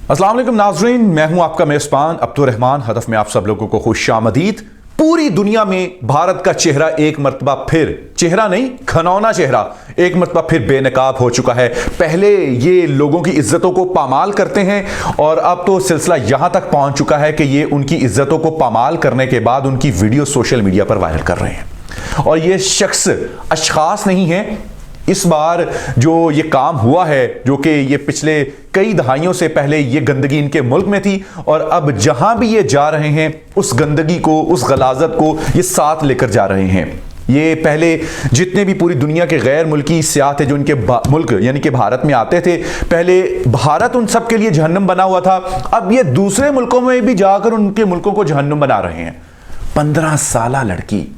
अस्सलाम वालेकुम नाज़रीन, मैं हूं आपका मेज़बान अब्दुर्रहमान। हदफ में आप सब लोगों को खुशामदीद। पूरी दुनिया में भारत का चेहरा एक मर्तबा फिर, चेहरा नहीं घनौना चेहरा, एक मर्तबा फिर बेनकाब हो चुका है। पहले ये लोगों की इज्जतों को पामाल करते हैं और अब तो सिलसिला यहां तक पहुंच चुका है कि ये उनकी इज्जतों को पामाल करने के बाद उनकी वीडियो सोशल मीडिया पर वायरल कर रहे हैं। और ये शख्स अशखास नहीं है। इस बार जो ये काम हुआ है, जो कि ये पिछले कई दहाइयों से पहले ये गंदगी इनके मुल्क में थी और अब जहां भी ये जा रहे हैं उस गंदगी को, उस गलाजत को ये साथ लेकर जा रहे हैं। ये पहले जितने भी पूरी दुनिया के गैर मुल्की सियाह थे जो इनके मुल्क यानी कि भारत में आते थे, पहले भारत उन सब के लिए जहन्नुम बना हुआ था। अब ये दूसरे मुल्कों में भी जाकर उनके मुल्कों को जहन्नुम बना रहे हैं। 15 साला लड़की,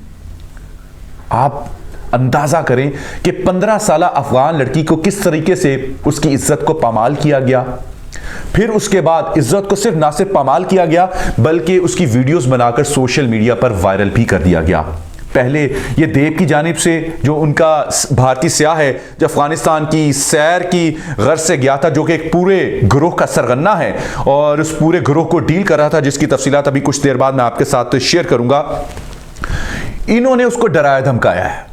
आप अंदाजा करें कि 15 साला अफगान लड़की को किस तरीके से उसकी इज्जत को पामाल किया गया। फिर उसके बाद इज्जत को सिर्फ ना सिर्फ पामाल किया गया बल्कि उसकी वीडियोस बनाकर सोशल मीडिया पर वायरल भी कर दिया गया। पहले ये देव की जानिब से, जो उनका भारतीय सियाह है जो अफगानिस्तान की सैर की गर्ज से गया था, जो कि एक पूरे ग्रोह का सरगना है और उस पूरे ग्रोह को डील कर रहा था, जिसकी तफसीलात अभी कुछ देर बाद मैं आपके साथ शेयर करूंगा। इन्होंने उसको डराया धमकाया है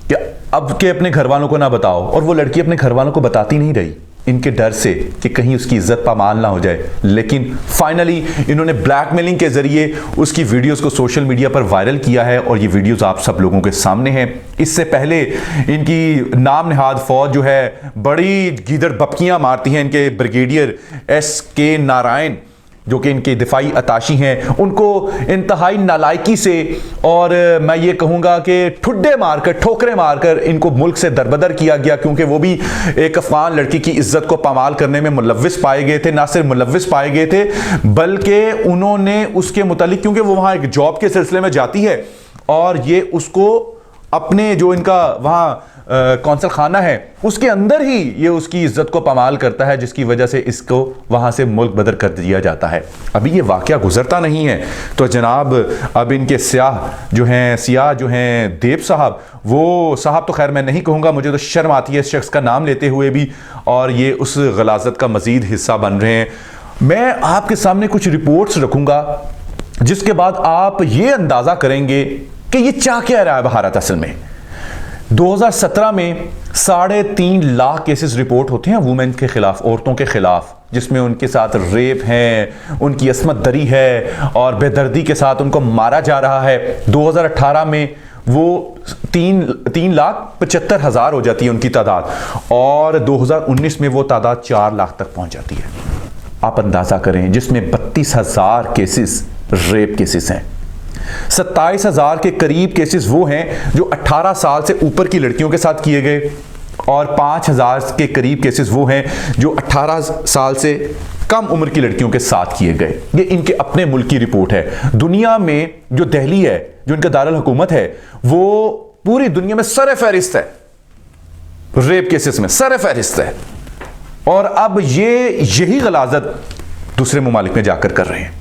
कि अब के अपने घर वालों को ना बताओ, और वो लड़की अपने घर वालों को बताती नहीं रही इनके डर से कि कहीं उसकी इज्जत पामाल ना हो जाए। लेकिन फाइनली इन्होंने ब्लैकमेलिंग के जरिए उसकी वीडियोस को सोशल मीडिया पर वायरल किया है और ये वीडियोस आप सब लोगों के सामने हैं। इससे पहले इनकी नाम निहाद फौज जो है बड़ी गीदड़ बपकियां मारती हैं। इनके ब्रिगेडियर SK नारायण जो कि इनके दिफाई अताशी हैं, उनको इंतहाई नालायकी से और मैं ये कहूँगा कि ठुड्डे मारकर, ठोकरें मारकर इनको मुल्क से दरबदर किया गया, क्योंकि वो भी एक अफगान लड़की की इज्जत को पामाल करने में मुलव्विस पाए गए थे। ना सिर्फ मुलव्विस पाए गए थे बल्कि उन्होंने उसके मुतालिक, क्योंकि वो वहाँ एक जॉब के सिलसिले में जाती है और ये उसको अपने जो इनका वहाँ कौंसल खाना है उसके अंदर ही ये उसकी इज्जत को पामाल करता है, जिसकी वजह से इसको वहां से मुल्क बदर कर दिया जाता है। अभी ये वाकया गुजरता नहीं है तो जनाब अब इनके सियाह जो हैं देव साहब, वो साहब तो खैर मैं नहीं कहूँगा, मुझे तो शर्म आती है इस शख्स का नाम लेते हुए भी, और ये उस गलाजत का मजीद हिस्सा बन रहे हैं। मैं आपके सामने कुछ रिपोर्ट्स रखूँगा जिसके बाद आप ये अंदाज़ा करेंगे कि ये चाह क्या रहा है भारत असल में। 2017 में 3.5 लाख केसेस रिपोर्ट होते हैं वुमेन के खिलाफ, औरतों के खिलाफ, जिसमें उनके साथ रेप है, उनकी अस्मत दरी है और बेदर्दी के साथ उनको मारा जा रहा है। 2018 में वो 3,75,000 हो जाती है उनकी तादाद और 2019 में वो तादाद 4 लाख तक पहुंच जाती है। आप अंदाजा करें, जिसमें 32,000 केसेस रेप केसेस हैं। 27,000 के करीब केसेस वो हैं जो 18 साल से ऊपर की लड़कियों के साथ किए गए और 5,000 के करीब केसेस वो हैं जो 18 साल से कम उम्र की लड़कियों के साथ किए गए। ये इनके अपने मुल्क की रिपोर्ट है। दुनिया में जो दिल्ली है, जो इनका दारुल हुकूमत है, वो पूरी दुनिया में सर फहरिस्त है, रेप केसेस में सर फहरिस्त है। और अब यही गलाजत दूसरे ममालिक में जाकर कर रहे हैं।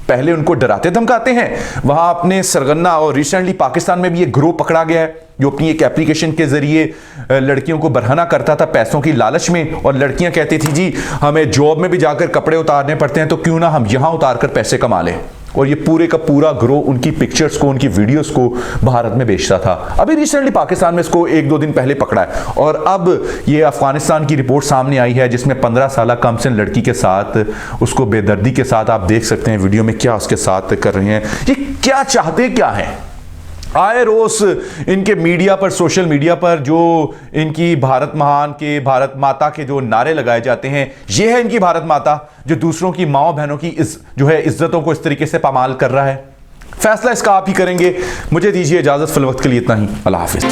पहले उनको डराते धमकाते हैं वहां अपने सरगना, और रिसेंटली पाकिस्तान में भी एक ग्रोह पकड़ा गया है जो अपनी एक एप्लीकेशन के जरिए लड़कियों को बरहना करता था पैसों की लालच में, और लड़कियां कहती थी जी हमें जॉब में भी जाकर कपड़े उतारने पड़ते हैं तो क्यों ना हम यहां उतार कर पैसे कमा लें। और ये पूरे का पूरा ग्रोह उनकी पिक्चर्स को, उनकी वीडियोस को भारत में बेचता था। अभी रिसेंटली पाकिस्तान में इसको 1-2 दिन पहले पकड़ा है और अब ये अफगानिस्तान की रिपोर्ट सामने आई है जिसमें 15 साल कमसिन लड़की के साथ, उसको बेदर्दी के साथ, आप देख सकते हैं वीडियो में क्या उसके साथ कर रहे हैं। ये क्या चाहते क्या हैं? आए रोज इनके मीडिया पर, सोशल मीडिया पर जो इनकी भारत महान के, भारत माता के जो नारे लगाए जाते हैं, ये है इनकी भारत माता जो दूसरों की माओ बहनों की इज्जतों को इस तरीके से पामाल कर रहा है। फैसला इसका आप ही करेंगे। मुझे दीजिए इजाजत, फिल वक्त के लिए इतना ही। अल्लाह हाफिज।